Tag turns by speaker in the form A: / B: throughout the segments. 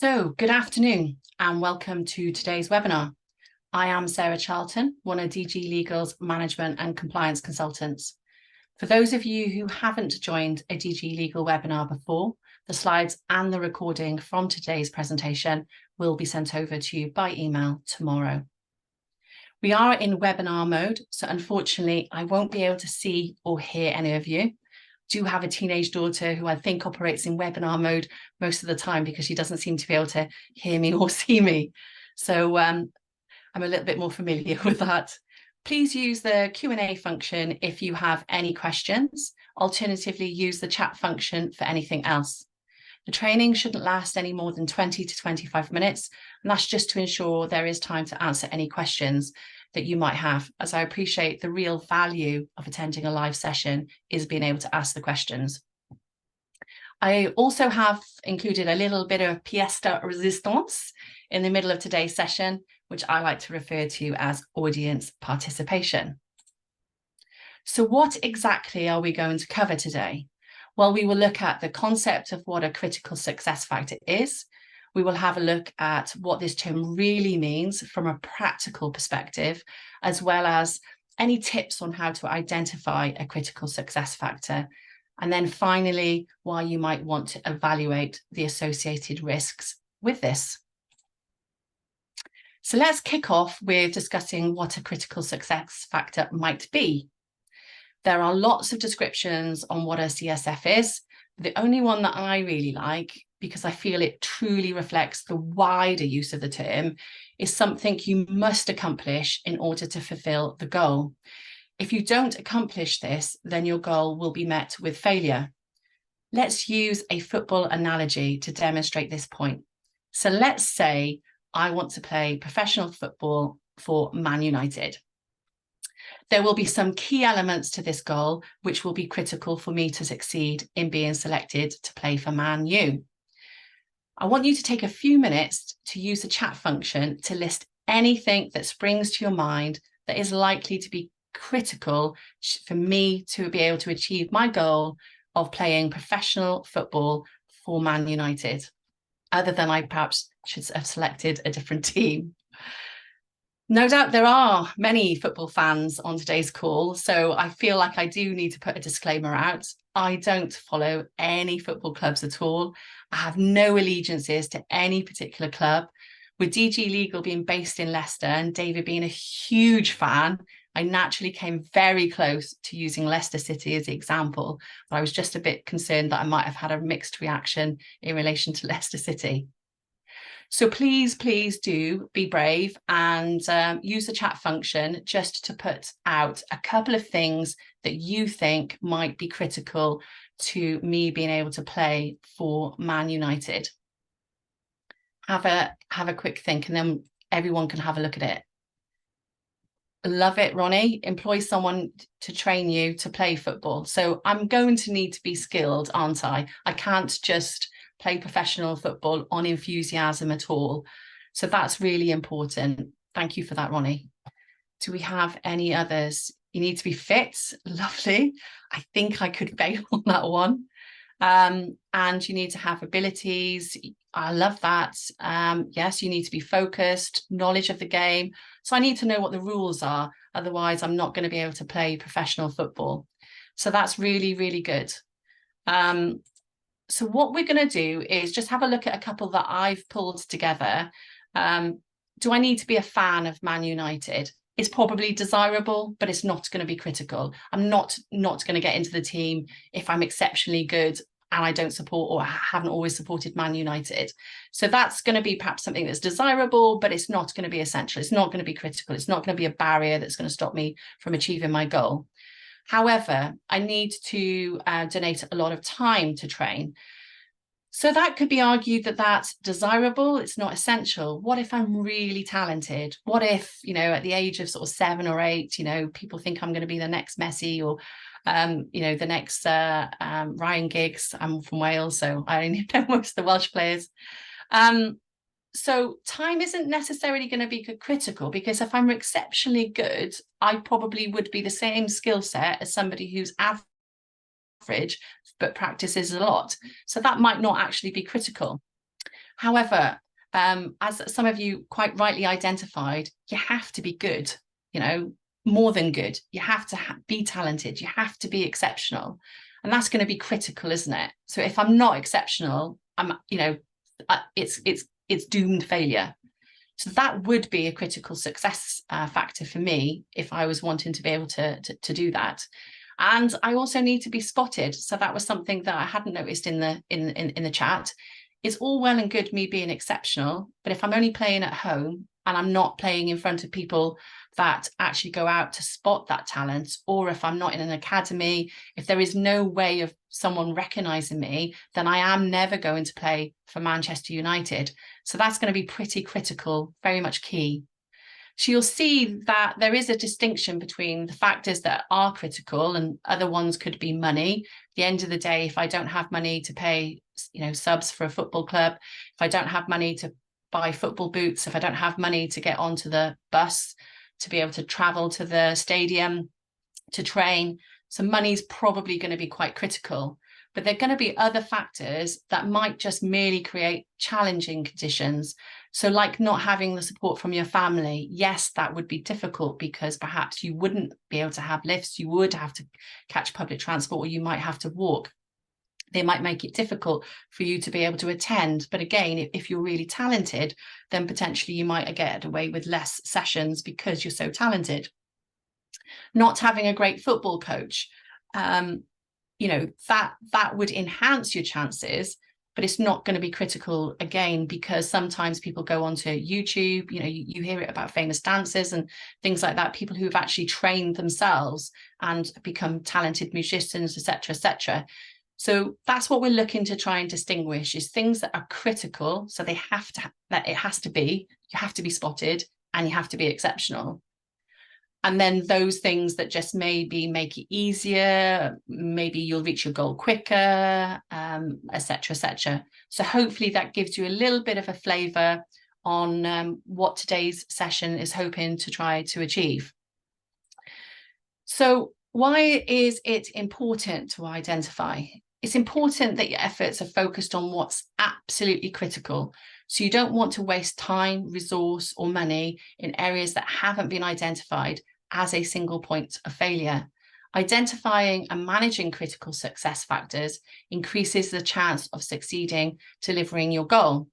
A: So, good afternoon and welcome to today's webinar. I am Sarah Charlton, one of DG Legal's management and compliance consultants. For those of you who haven't joined a DG Legal webinar before, the slides and the recording from today's presentation will be sent over to you by email tomorrow. We are in webinar mode, so unfortunately I won't be able to see or hear any of you. Do have a teenage daughter who I think operates in webinar mode most of the time because she doesn't seem to be able to hear me or see me. So I'm a little bit more familiar with that. Please use the Q&A function if you have any questions. Alternatively, use the chat function for anything else. The training shouldn't last any more than 20 to 25 minutes, and that's just to ensure there is time to answer any questions that you might have, as I appreciate the real value of attending a live session is being able to ask the questions. I also have included a little bit of pièce de résistance in the middle of today's session, which I like to refer to as audience participation. So what exactly are we going to cover today? Well, we will look at the concept of what a critical success factor is. We will have a look at what this term really means from a practical perspective, as well as any tips on how to identify a critical success factor. And then finally, why you might want to evaluate the associated risks with this. So let's kick off with discussing what a critical success factor might be. There are lots of descriptions on what a CSF is. The only one that I really like, because I feel it truly reflects the wider use of the term, is something you must accomplish in order to fulfill the goal. If you don't accomplish this, then your goal will be met with failure. Let's use a football analogy to demonstrate this point. So let's say I want to play professional football for Man United. There will be some key elements to this goal which will be critical for me to succeed in being selected to play for Man U. I want you to take a few minutes to use the chat function to list anything that springs to your mind that is likely to be critical for me to be able to achieve my goal of playing professional football for Man United, other than I perhaps should have selected a different team. No doubt there are many football fans on today's call, so I feel like I do need to put a disclaimer out. I don't follow any football clubs at all. I have no allegiances to any particular club. With DG Legal being based in Leicester and David being a huge fan, I naturally came very close to using Leicester City as the example, but I was just a bit concerned that I might have had a mixed reaction in relation to Leicester City. So please do be brave and use the chat function just to put out a couple of things that you think might be critical to me being able to play for Man United. Have a quick think and then everyone can have a look at it. Love it, Ronnie. Employ someone to train you to play football. So I'm going to need to be skilled, aren't I? I can't just play professional football on enthusiasm at all. So that's really important. Thank you for that, Ronnie. Do we have any others? You need to be fit. Lovely. I think I could fail on that one. And you need to have abilities. I love that. Yes, you need to be focused, knowledge of the game. So I need to know what the rules are. Otherwise, I'm not going to be able to play professional football. So that's really, really good. So what we're going to do is just have a look at a couple that I've pulled together. Do I need to be a fan of Man United? It's probably desirable, but it's not going to be critical. I'm not going to get into the team if I'm exceptionally good and I don't support or haven't always supported Man United. So that's going to be perhaps something that's desirable, but it's not going to be essential. It's not going to be critical. It's not going to be a barrier that's going to stop me from achieving my goal. However, I need to donate a lot of time to train. So that could be argued that that's desirable, it's not essential. What if I'm really talented? What if, at the age of sort of 7 or 8, people think I'm going to be the next Messi or, the next Ryan Giggs. I'm from Wales, so I only know most of the Welsh players. So time isn't necessarily going to be critical, because if I'm exceptionally good, I probably would be the same skill set as somebody who's average but practices a lot. So that might not actually be critical. However, as some of you quite rightly identified, you have to be good, you know, more than good. You have to be talented. You have to be exceptional. And that's going to be critical, isn't it? So if I'm not exceptional, I'm, you know, it's doomed failure. So that would be a critical success factor for me if I was wanting to be able to do that. And I also need to be spotted. So that was something that I hadn't noticed in the chat. It's all well and good me being exceptional, but if I'm only playing at home and I'm not playing in front of people that actually go out to spot that talent, or if I'm not in an academy, if there is no way of someone recognizing me, then I am never going to play for Manchester United. So that's going to be pretty critical, very much key. So you'll see that there is a distinction between the factors that are critical, and other ones could be money. At the end of the day, if I don't have money to pay, you know, subs for a football club, if I don't have money to buy football boots, if I don't have money to get onto the bus, to be able to travel to the stadium, to train, so money's probably going to be quite critical. But there are going to be other factors that might just merely create challenging conditions. So like not having the support from your family, yes, that would be difficult because perhaps you wouldn't be able to have lifts, you would have to catch public transport, or you might have to walk. They might make it difficult for you to be able to attend. But again, if you're really talented, then potentially you might get away with less sessions because you're so talented. Not having a great football coach, you know, that would enhance your chances, but it's not going to be critical again, because sometimes people go onto YouTube, you know, you hear it about famous dancers and things like that, people who have actually trained themselves and become talented musicians, etc., etc. So that's what we're looking to try and distinguish, is things that are critical. So they have to, that it has to be, you have to be spotted and you have to be exceptional. And then those things that just maybe make it easier, maybe you'll reach your goal quicker, etc., etc. So hopefully that gives you a little bit of a flavour on what today's session is hoping to try to achieve. So why is it important to identify? It's important that your efforts are focused on what's absolutely critical. So you don't want to waste time, resource, or money in areas that haven't been identified as a single point of failure. Identifying and managing critical success factors increases the chance of succeeding delivering your goal.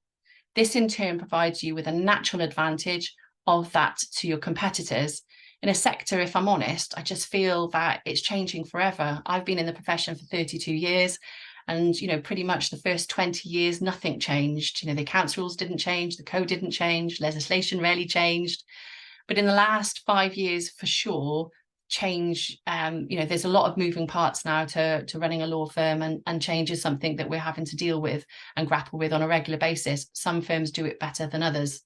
A: This in turn provides you with a natural advantage of that to your competitors. In a sector, if I'm honest, I just feel that it's changing forever. I've been in the profession for 32 years and, you know, pretty much the first 20 years, nothing changed. You know, the accounts rules didn't change, the code didn't change, legislation rarely changed. But in the last 5 years, for sure, change, you know, there's a lot of moving parts now to running a law firm, and change is something that we're having to deal with and grapple with on a regular basis. Some firms do it better than others.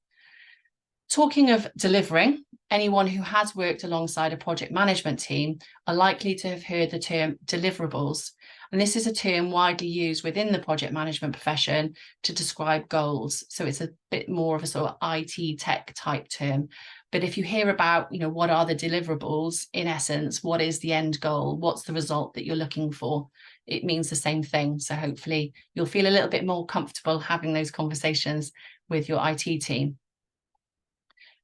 A: Talking of delivering, anyone who has worked alongside a project management team are likely to have heard the term deliverables. And this is a term widely used within the project management profession to describe goals. So it's a bit more of a sort of IT tech type term. But if you hear about, you know, what are the deliverables, in essence, what is the end goal? What's the result that you're looking for? It means the same thing. So hopefully you'll feel a little bit more comfortable having those conversations with your IT team.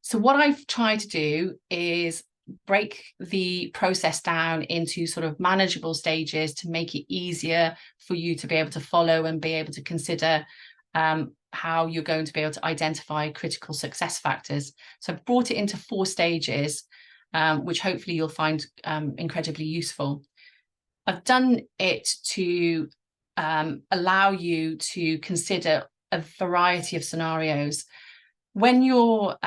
A: So what I've tried to do is break the process down into sort of manageable stages to make it easier for you to be able to follow and be able to consider how you're going to be able to identify critical success factors. So I've brought it into 4 stages, which hopefully you'll find incredibly useful. I've done it to allow you to consider a variety of scenarios. When you're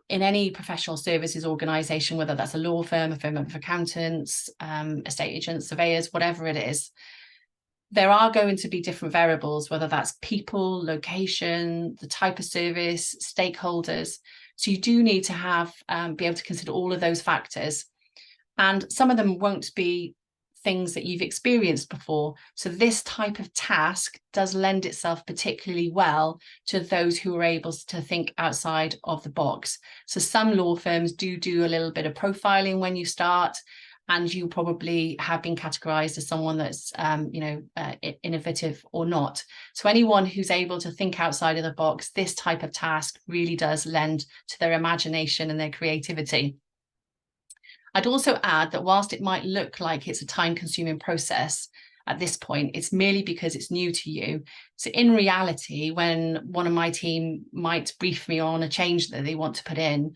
A: in any professional services organisation, whether that's a law firm, a firm of accountants, estate agents, surveyors, whatever it is, there are going to be different variables, whether that's people, location, the type of service, stakeholders. So you do need to have be able to consider all of those factors. And some of them won't be things that you've experienced before. So this type of task does lend itself particularly well to those who are able to think outside of the box. So some law firms do a little bit of profiling when you start, and you probably have been categorized as someone that's, innovative or not. So anyone who's able to think outside of the box, this type of task really does lend to their imagination and their creativity. I'd also add that whilst it might look like it's a time-consuming process at this point, it's merely because it's new to you. So in reality, when one of my team might brief me on a change that they want to put in,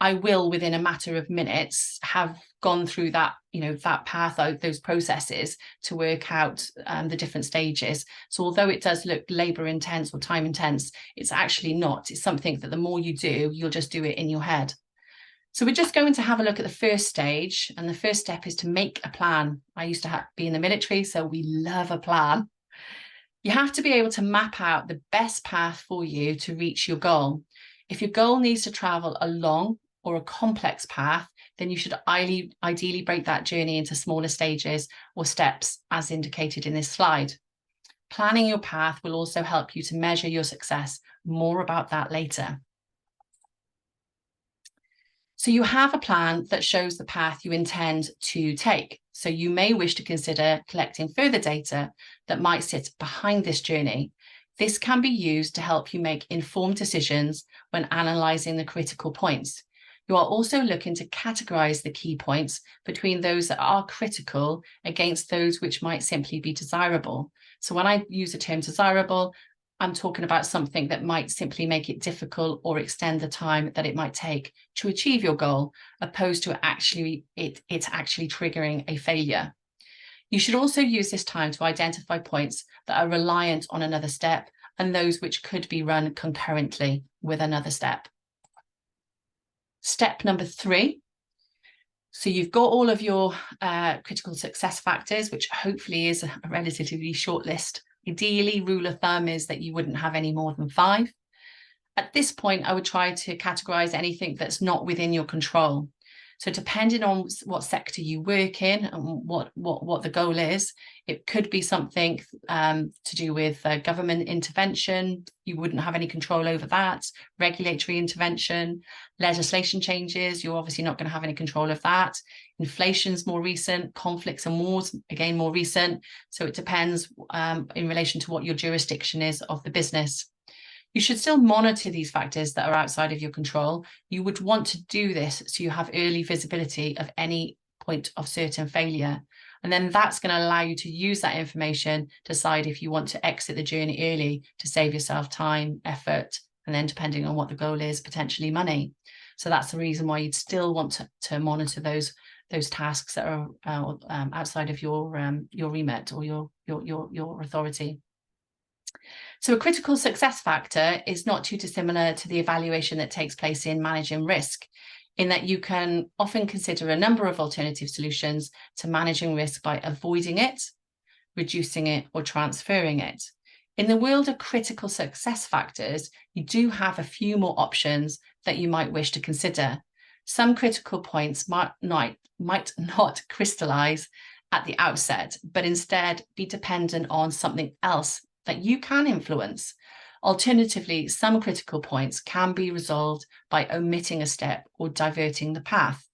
A: I will, within a matter of minutes, have gone through that, that path out, those processes to work out the different stages. So although it does look labor intense or time intense, it's actually not. It's something that the more you do, you'll just do it in your head. So we're just going to have a look at the first stage. And the first step is to make a plan. I used to be in the military, so we love a plan. You have to be able to map out the best path for you to reach your goal. If your goal needs to travel a long or a complex path, then you should ideally break that journey into smaller stages or steps as indicated in this slide. Planning your path will also help you to measure your success. More about that later. So you have a plan that shows the path you intend to take. So you may wish to consider collecting further data that might sit behind this journey. This can be used to help you make informed decisions when analysing the critical points. You are also looking to categorize the key points between those that are critical against those which might simply be desirable. So when I use the term desirable, I'm talking about something that might simply make it difficult or extend the time that it might take to achieve your goal, opposed to it's actually triggering a failure. You should also use this time to identify points that are reliant on another step and those which could be run concurrently with another step. Step number 3. So you've got all of your critical success factors, which hopefully is a relatively short list. Ideally, rule of thumb is that you wouldn't have any more than 5. At this point, I would try to categorize anything that's not within your control. So depending on what sector you work in and what the goal is, it could be something to do with government intervention. You wouldn't have any control over that. Regulatory intervention, legislation changes, you're obviously not going to have any control of that. Inflation's more recent, conflicts and wars, again, more recent. So it depends in relation to what your jurisdiction is of the business. You should still monitor these factors that are outside of your control. You would want to do this so you have early visibility of any point of certain failure. And then that's going to allow you to use that information, decide if you want to exit the journey early to save yourself time, effort, and then depending on what the goal is, potentially money. So that's the reason why you'd still want to monitor those tasks that are outside of your remit or your authority. So a critical success factor is not too dissimilar to the evaluation that takes place in managing risk, in that you can often consider a number of alternative solutions to managing risk by avoiding it, reducing it, or transferring it. In the world of critical success factors, you do have a few more options that you might wish to consider. Some critical points might not crystallize at the outset, but instead be dependent on something else that you can influence. Alternatively, some critical points can be resolved by omitting a step or diverting the path.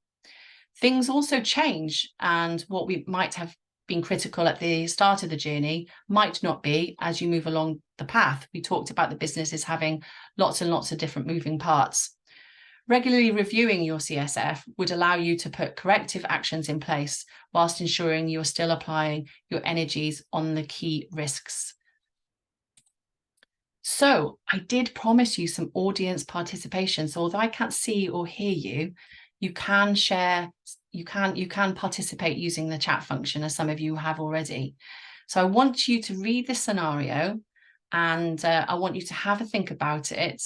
A: Things also change, and what we might have been critical at the start of the journey might not be as you move along the path. We talked about the businesses having lots and lots of different moving parts. Regularly reviewing your CSF would allow you to put corrective actions in place whilst ensuring you're still applying your energies on the key risks. So I did promise you some audience participation. So although I can't see or hear you, you can share, you can participate using the chat function, as some of you have already. So I want you to read this scenario, and I want you to have a think about it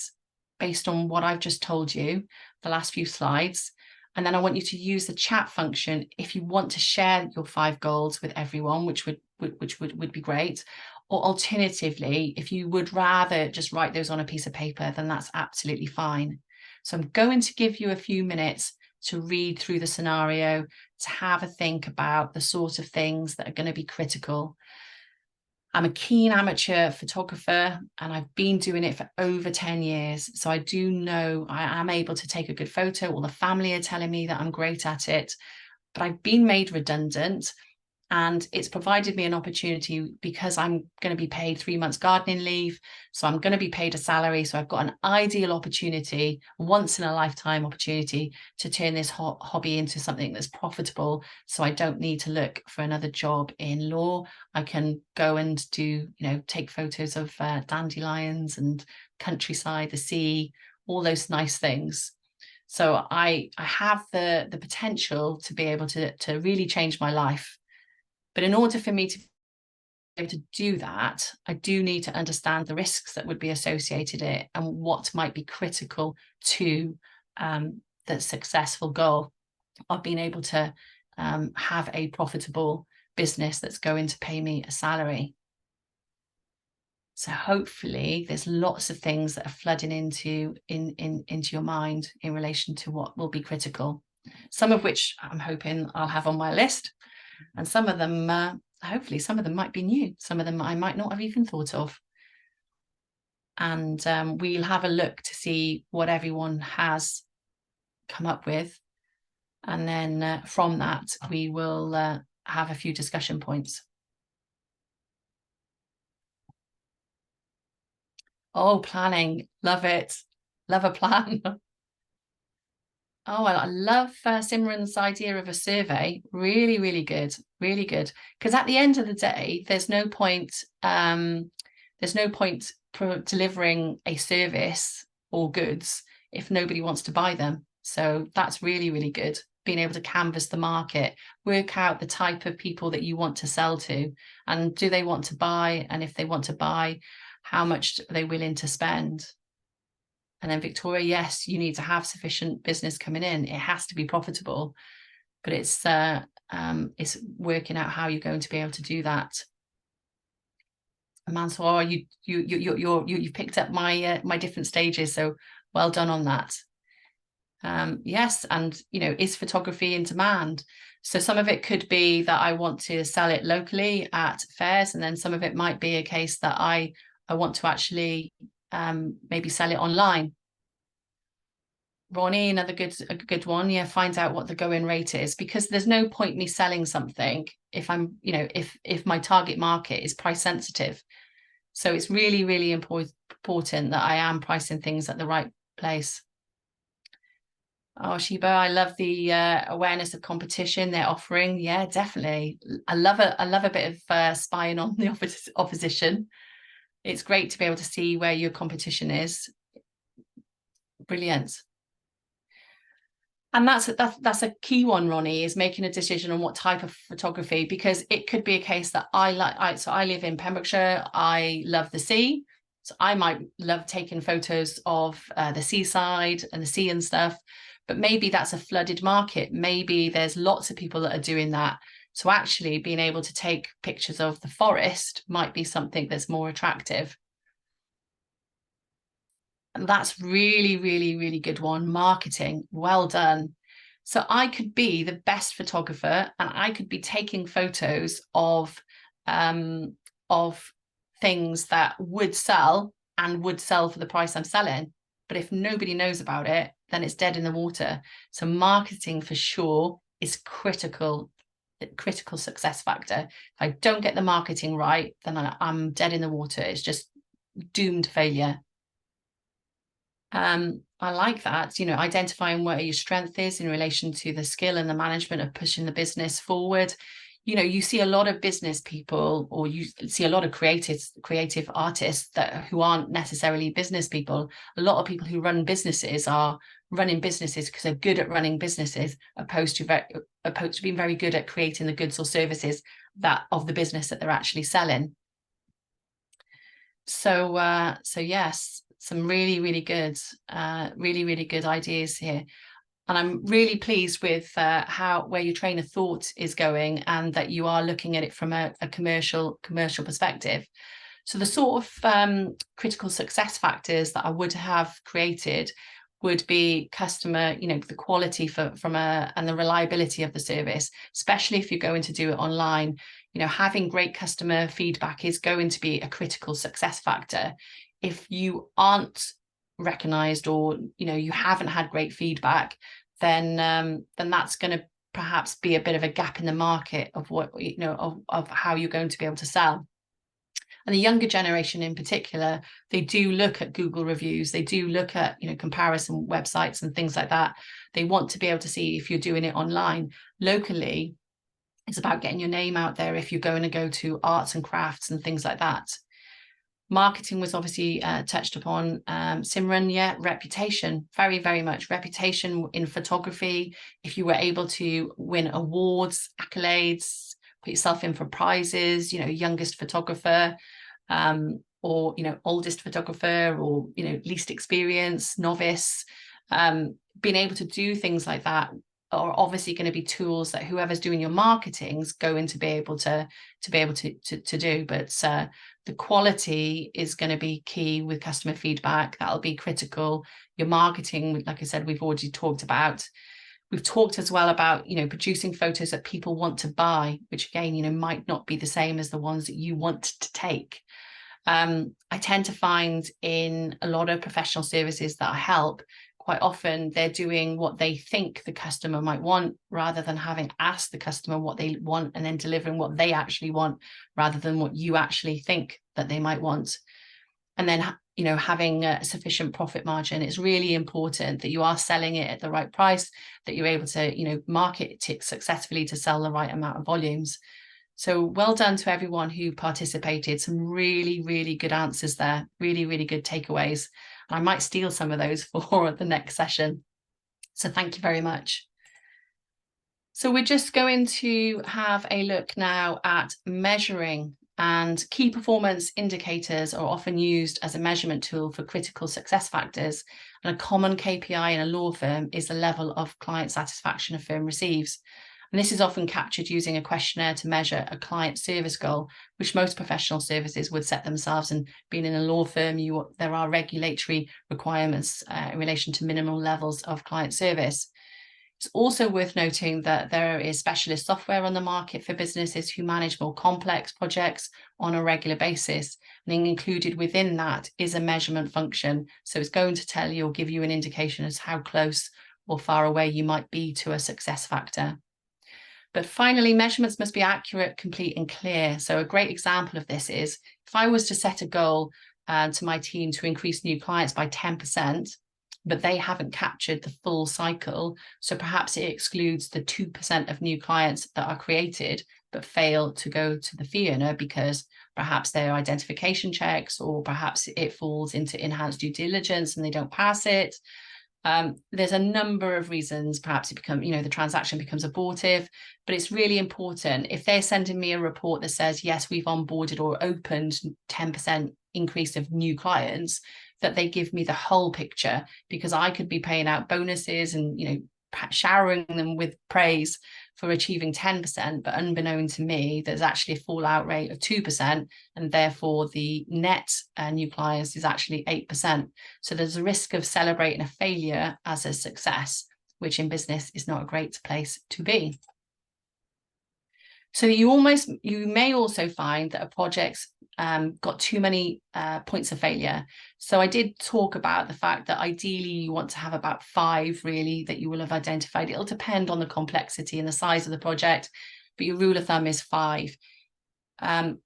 A: based on what I've just told you, the last few slides. And then I want you to use the chat function if you want to share your 5 goals with everyone, which would be great. Or alternatively, if you would rather just write those on a piece of paper, then that's absolutely fine. So I'm going to give you a few minutes to read through the scenario, to have a think about the sort of things that are going to be critical. I'm a keen amateur photographer, and I've been doing it for over 10 years. So I do know I am able to take a good photo. All the family are telling me that I'm great at it. but I've been made redundant. And it's provided me an opportunity because I'm going to be paid 3 months gardening leave. So I'm going to be paid a salary. So I've got an ideal opportunity, once in a lifetime opportunity, to turn this hobby into something that's profitable. So I don't need to look for another job in law. I can go and do, take photos of dandelions and countryside, the sea, all those nice things. So I have the potential to be able to really change my life. But in order for me to be able to do that, I do need to understand the risks that would be associated in it and what might be critical to the successful goal of being able to have a profitable business that's going to pay me a salary. So hopefully there's lots of things that are flooding into your mind in relation to what will be critical. Some of which I'm hoping I'll have on my list. And some of them, hopefully, some of them might be new. Some of them I might not have even thought of. And we'll have a look to see what everyone has come up with. And then from that, we will have a few discussion points. Oh, planning. Love it. Love a plan. Oh, I love Simran's idea of a survey. Really, really good. Really good. Because at the end of the day, there's no point delivering a service or goods if nobody wants to buy them. So that's really, really good. Being able to canvass the market, work out the type of people that you want to sell to, and do they want to buy? And if they want to buy, how much are they willing to spend? And then Victoria, yes, you need to have sufficient business coming in. It has to be profitable, but it's working out how you're going to be able to do that. And Mansour, you've picked up my different stages, so well done on that. Yes, and is photography in demand? So some of it could be that I want to sell it locally at fairs, and then some of it might be a case that I want to actually maybe sell it online. Ronnie, a good one. Yeah, find out what the going rate is, because there's no point me selling something if I'm, if my target market is price sensitive. So it's really, really important that I am pricing things at the right place. Oh, Sheba, I love the awareness of competition they're offering. Yeah, definitely. I love a bit of spying on the opposition. It's great to be able to see where your competition is. Brilliant. And that's a key one, Ronnie, is making a decision on what type of photography, because it could be a case that so I live in Pembrokeshire. I love the sea. So I might love taking photos of the seaside and the sea and stuff, but maybe that's a flooded market. Maybe there's lots of people that are doing that. So actually being able to take pictures of the forest might be something that's more attractive. And that's really, really, really good one. Marketing. Well done. So I could be the best photographer and I could be taking photos of things that would sell and would sell for the price I'm selling. But if nobody knows about it, then it's dead in the water. So marketing for sure is critical success factor. If I don't get the marketing right, then I'm dead in the water. It's just doomed failure. I like that, identifying what your strength is in relation to the skill and the management of pushing the business forward. You see a lot of business people, or you see a lot of creative artists who aren't necessarily business people. A lot of people who run businesses are running businesses because they're good at running businesses, opposed to being very good at creating the goods or services of the business that they're actually selling. So yes, some really, really good ideas here. And I'm really pleased with where your train of thought is going, and that you are looking at it from a commercial perspective. So the sort of critical success factors that I would have created would be customer, the quality and the reliability of the service, especially if you're going to do it online. Having great customer feedback is going to be a critical success factor. If you aren't recognized, or you haven't had great feedback, then that's going to perhaps be a bit of a gap in the market of what, you know, of how you're going to be able to sell. And the younger generation in particular, they do look at Google reviews, they do look at, you know, comparison websites and things like that. They want to be able to see if you're doing it online. Locally, it's about getting your name out there if you're going to go to arts and crafts and things like that. Marketing was obviously touched upon. Simran, yeah, reputation, very, very much. Reputation in photography. If you were able to win awards, accolades, put yourself in for prizes, you know, youngest photographer, or, you know, oldest photographer, or, you know, least experienced, novice, being able to do things like that are obviously going to be tools that whoever's doing your marketing is going to be able to do. But the quality is going to be key with customer feedback. That'll be critical. Your marketing, like I said, we've already talked about. We've talked as well about, you know, producing photos that people want to buy, which again, you know, might not be the same as the ones that you want to take. I tend to find in a lot of professional services that I help, quite often they're doing what they think the customer might want, rather than having asked the customer what they want and then delivering what they actually want, rather than what you actually think that they might want. And then, you know, having a sufficient profit margin. It's really important that you are selling it at the right price, that you're able to, you know, market it successfully to sell the right amount of volumes. So well done to everyone who participated. Some really, really good answers there. Really, really good takeaways. And I might steal some of those for the next session. So thank you very much. So we're just going to have a look now at measuring, and key performance indicators are often used as a measurement tool for critical success factors. And a common KPI in a law firm is the level of client satisfaction a firm receives. And this is often captured using a questionnaire to measure a client service goal, which most professional services would set themselves. And being in a law firm, there are regulatory requirements in relation to minimal levels of client service. It's also worth noting that there is specialist software on the market for businesses who manage more complex projects on a regular basis. And included within that is a measurement function. So it's going to tell you or give you an indication as how close or far away you might be to a success factor. But finally, measurements must be accurate, complete, and clear. So a great example of this is if I was to set a goal to my team to increase new clients by 10%, but they haven't captured the full cycle. So perhaps it excludes the 2% of new clients that are created, but fail to go to the fee earner because perhaps their identification checks, or perhaps it falls into enhanced due diligence and they don't pass it. There's a number of reasons. Perhaps it becomes, you know, the transaction becomes abortive, but it's really important if they're sending me a report that says, yes, we've onboarded or opened 10% increase of new clients, that they give me the whole picture, because I could be paying out bonuses and, you know, showering them with praise for achieving 10%, but unbeknown to me, there's actually a fallout rate of 2%, and therefore the net new clients is actually 8%. So there's a risk of celebrating a failure as a success, which in business is not a great place to be. So you may also find that a project's got too many points of failure. So I did talk about the fact that ideally you want to have about 5 really that you will have identified. It'll depend on the complexity and the size of the project, but your rule of thumb is 5.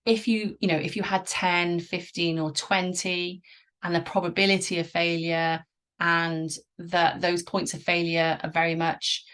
A: If you had 10, 15 or 20, and the probability of failure and that those points of failure are very much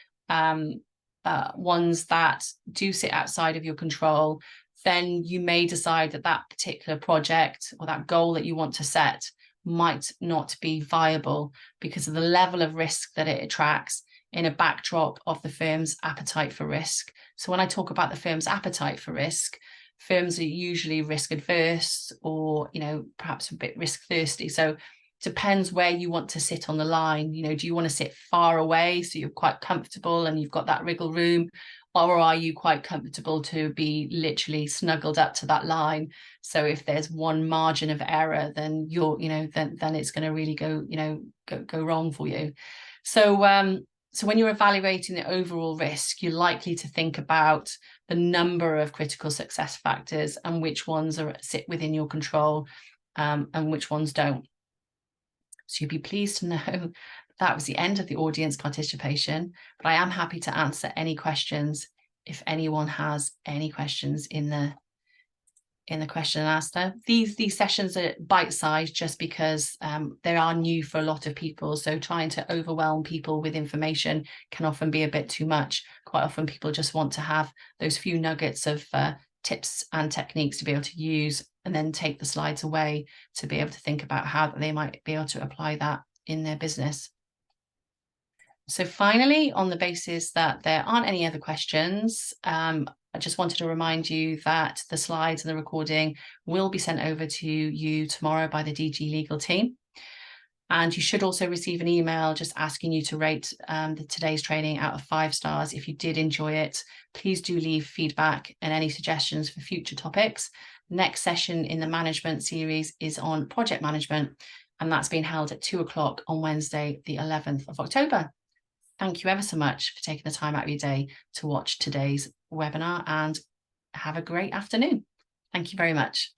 A: ones that do sit outside of your control, then you may decide that that particular project or that goal that you want to set might not be viable because of the level of risk that it attracts in a backdrop of the firm's appetite for risk. So when I talk about the firm's appetite for risk, firms are usually risk adverse or, you know, perhaps a bit risk thirsty. So depends where you want to sit on the line. You know, do you want to sit far away so you're quite comfortable and you've got that wriggle room, or are you quite comfortable to be literally snuggled up to that line? So if there's one margin of error, then you're, you know, then it's going to really go wrong for you. So so when you're evaluating the overall risk, you're likely to think about the number of critical success factors and which ones sit within your control and which ones don't. So you'll be pleased to know that was the end of the audience participation, but I am happy to answer any questions if anyone has any questions in the question and answer. These sessions are bite-sized just because they are new for a lot of people, so trying to overwhelm people with information can often be a bit too much. Quite often people just want to have those few nuggets of tips and techniques to be able to use, and then take the slides away to be able to think about how they might be able to apply that in their business. So finally, on the basis that there aren't any other questions, I just wanted to remind you that the slides and the recording will be sent over to you tomorrow by the DG Legal team. And you should also receive an email just asking you to rate today's training out of 5 stars. If you did enjoy it, please do leave feedback and any suggestions for future topics. Next session in the management series is on project management, and that's being held at 2 o'clock on Wednesday, the 11th of October. Thank you ever so much for taking the time out of your day to watch today's webinar, and have a great afternoon. Thank you very much.